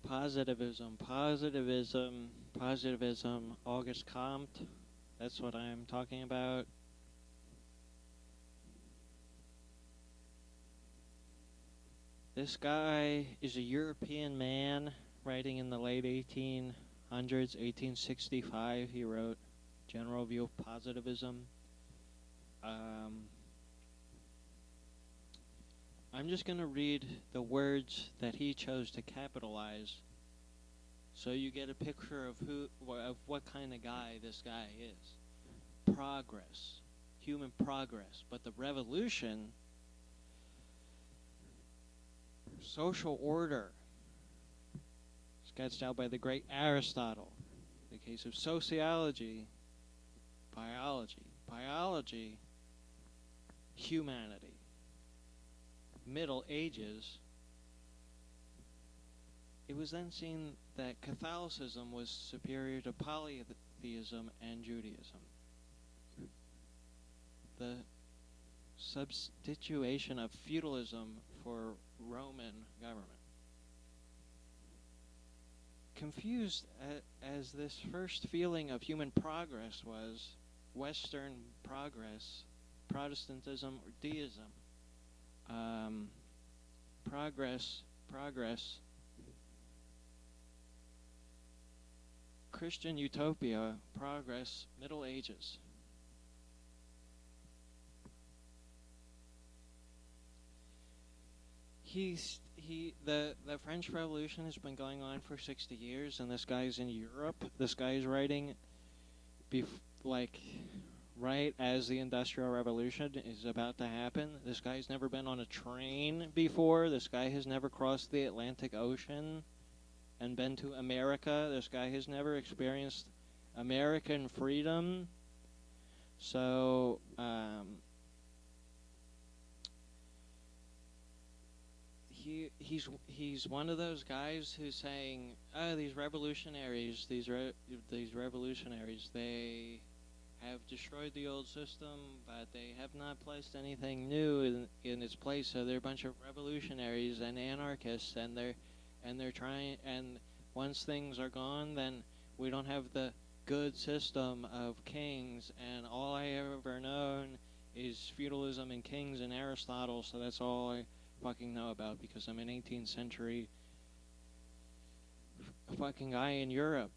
Positivism, Auguste Comte. That's what I'm talking about. This guy is a European man writing in the late 1800s, 1865. He wrote General View of Positivism. I'm just going to read the words that he chose to capitalize so you get a picture of what kind of guy this guy is. Progress, human progress, but the revolution, social order, sketched out by the great Aristotle. The case of sociology, biology, humanity. Middle Ages, it was then seen that Catholicism was superior to polytheism and Judaism. The substitution of feudalism for Roman government. Confused as this first feeling of human progress was Western progress, Protestantism or deism. Progress, Christian utopia, progress, Middle Ages. The French Revolution has been going on for 60 years, and this guy's in Europe. This guy's writing, right as the Industrial Revolution is about to happen. This guy's never been on a train before. This guy has never crossed the Atlantic Ocean and been to America. This guy has never experienced American freedom. So, he's one of those guys who's saying, "Oh, these revolutionaries, these revolutionaries, they have destroyed the old system, but they have not placed anything new in its place. So they're a bunch of revolutionaries and anarchists, and they're trying. And once things are gone, then we don't have the good system of kings. And all I ever known is feudalism and kings and Aristotle. So that's all I fucking know about because I'm an 18th century fucking guy in Europe."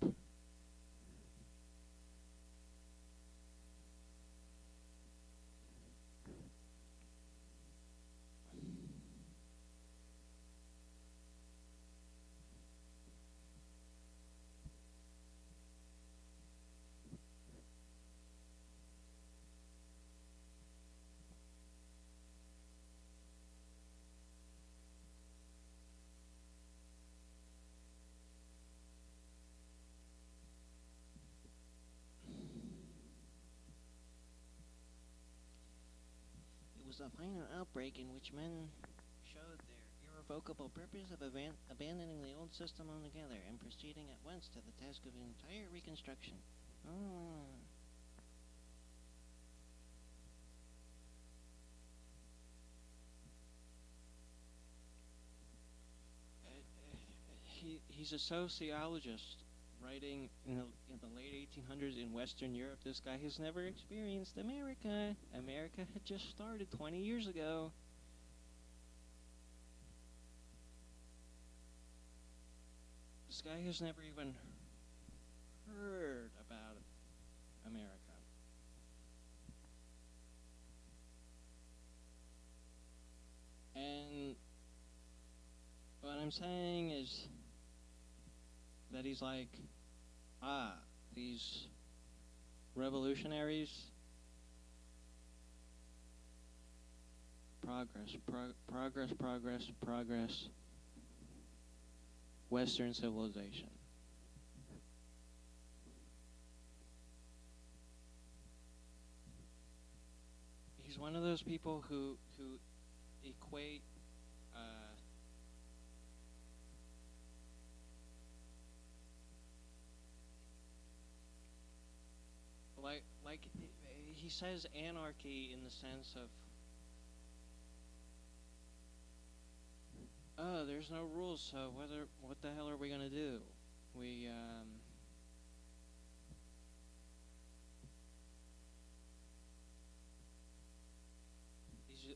It was a final outbreak in which men showed their irrevocable purpose of abandoning the old system altogether and proceeding at once to the task of entire reconstruction. He's a sociologist writing in the late 1800s in Western Europe. This guy has never experienced America. America had just started 20 years ago. This guy has never even heard about America. And what I'm saying is that he's like, these revolutionaries, progress, Western civilization. He's one of those people who equate like he says anarchy in the sense of oh, there's no rules, so what the hell are we gonna do? We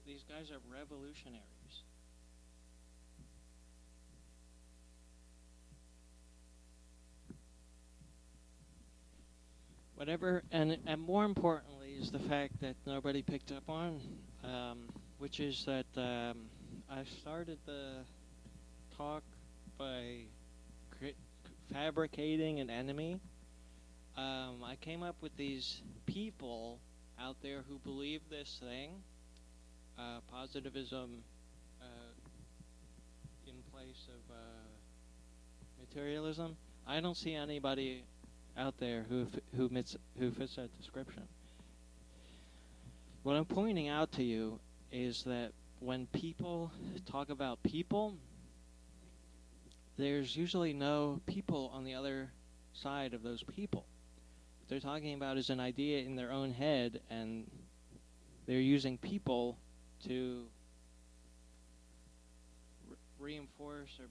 these guys are revolutionaries. Whatever, and more importantly is the fact that nobody picked up on, which is that I started the talk by cre- fabricating an enemy. I came up with these people out there who believe this thing, positivism uh, in place of materialism. I don't see anybody out there who fits that description. What I'm pointing out to you is that when people talk about people, there's usually no people on the other side of those people. What they're talking about is an idea in their own head, and they're using people to reinforce or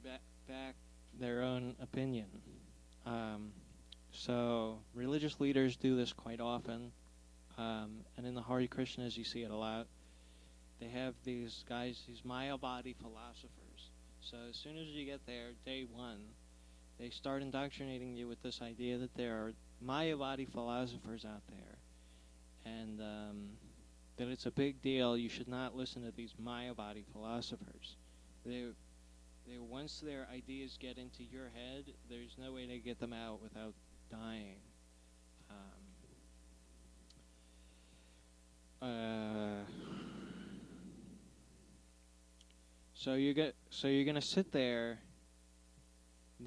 back their own opinion. So religious leaders do this quite often, and in the Hare Krishnas you see it a lot. They have these guys, these Mayavadi philosophers. So as soon as you get there, day one, they start indoctrinating you with this idea that there are Mayavadi philosophers out there, and that it's a big deal. You should not listen to these Mayavadi philosophers. They once their ideas get into your head, there's no way to get them out without dying. So you're gonna sit there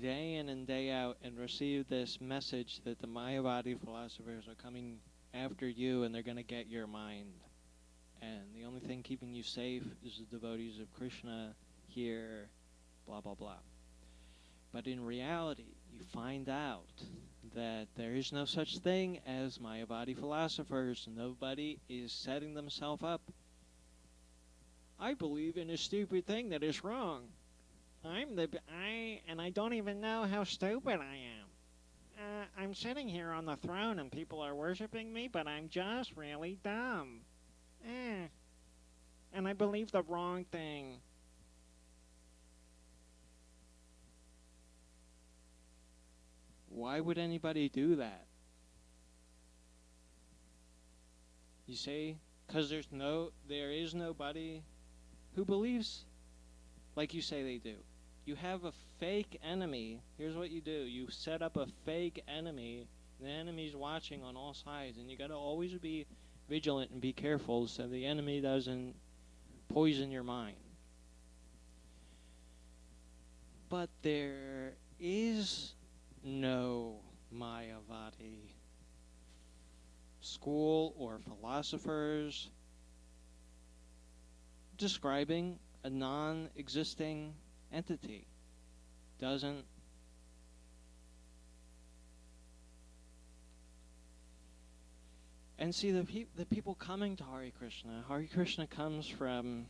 day in and day out and receive this message that the Mayavadi philosophers are coming after you and they're gonna get your mind. And the only thing keeping you safe is the devotees of Krishna here, blah blah blah. But in reality, you find out that there is no such thing as Mayavadi philosophers. Nobody is setting themselves up. I believe in a stupid thing that is wrong. I don't even know how stupid I am. I'm sitting here on the throne and people are worshiping me, but I'm just really dumb. And I believe the wrong thing. Why would anybody do that? You see? Because there is nobody who believes like you say they do. You have a fake enemy. Here's what you do. You set up a fake enemy. The enemy's watching on all sides, and you got to always be vigilant and be careful so the enemy doesn't poison your mind. But there is no Mayavadi school or philosophers describing a non-existing entity. Doesn't. And see, the people coming to Hare Krishna comes from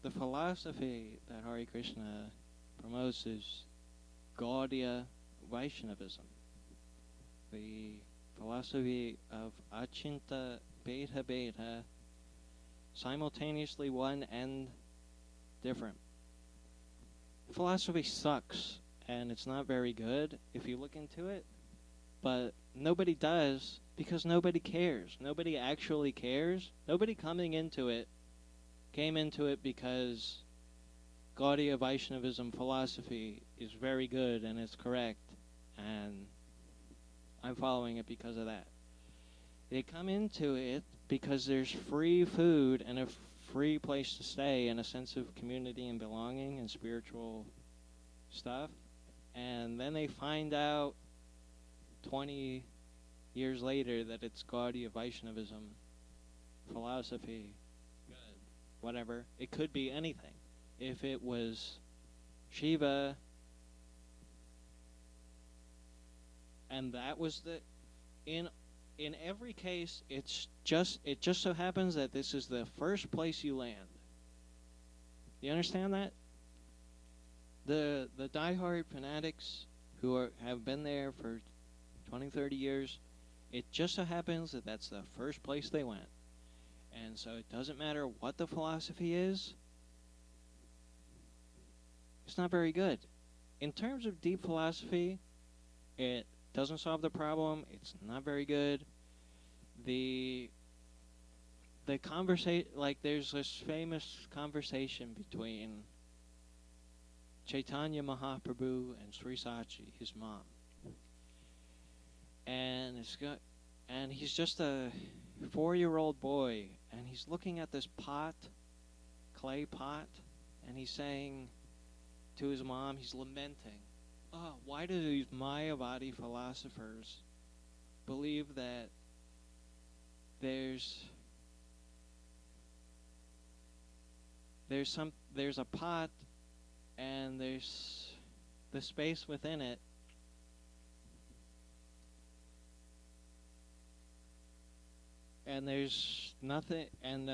the philosophy that Hare Krishna promotes is Gaudiya Vaishnavism, the philosophy of Achinta Beta Beta, simultaneously one and different. Philosophy sucks, and it's not very good if you look into it, but nobody does because nobody cares. Nobody actually cares. Nobody came into it because Gaudiya Vaishnavism philosophy is very good and it's correct, and I'm following it because of that. They come into it because there's free food and a free place to stay and a sense of community and belonging and spiritual stuff, and then they find out 20 years later that it's Gaudiya Vaishnavism philosophy. Good. Whatever. It could be anything. If it was Shiva and that was in every case it just so happens that this is the first place you land. You understand that? The diehard fanatics who have been there for 20, 30 years, it just so happens that that's the first place they went. And so it doesn't matter what the philosophy is, it's not very good. In terms of deep philosophy, it doesn't solve the problem. It's not very good. The conversation, like there's this famous conversation between Chaitanya Mahaprabhu and Sri Sachi, his mom, and he's just a 4-year-old boy, and he's looking at this clay pot, and he's saying to his mom, he's lamenting, "Oh, why do these Mayavadi philosophers believe that there's a pot and there's the space within it, and there's nothing, and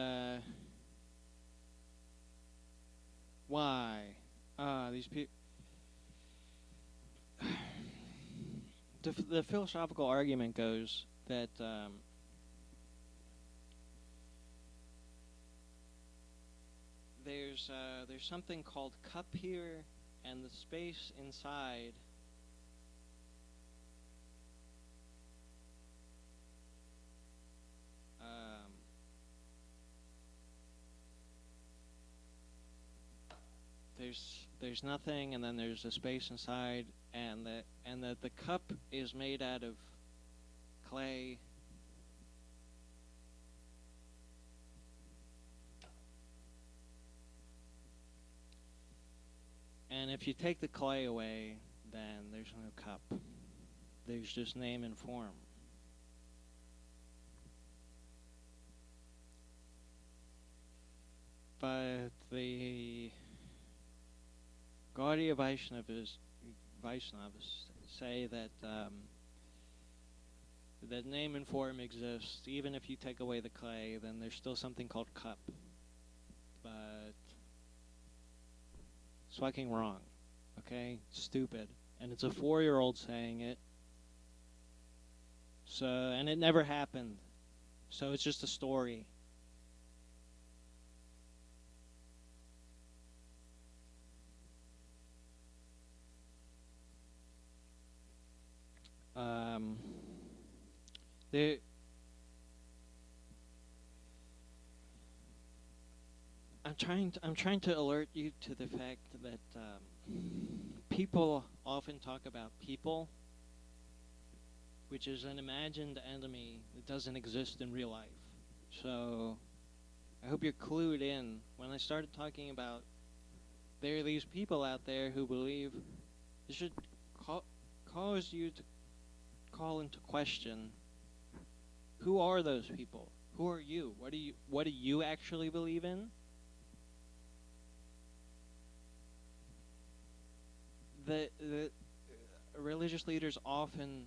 why these people." The philosophical argument goes that there's something called cup here, and the space inside there's nothing, and then there's a space inside, and that the cup is made out of clay. And if you take the clay away, then there's no cup. There's just name and form. But the Gaudiya Vaishnavas say that that name and form exists. Even if you take away the clay, then there's still something called cup. But it's fucking wrong. Okay? Stupid. And it's a 4-year-old saying it. So, and it never happened. So it's just a story. I'm trying to alert you to the fact that people often talk about people, which is an imagined enemy that doesn't exist in real life. So I hope you're clued in. When I started talking about there are these people out there who believe, it should cause you to call into question, who are those people? Who are you? What do you actually believe in? The religious leaders often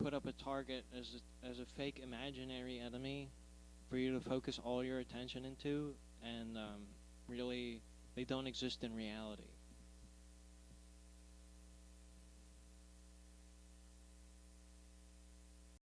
put up a target as a fake imaginary enemy for you to focus all your attention into, and really they don't exist in reality.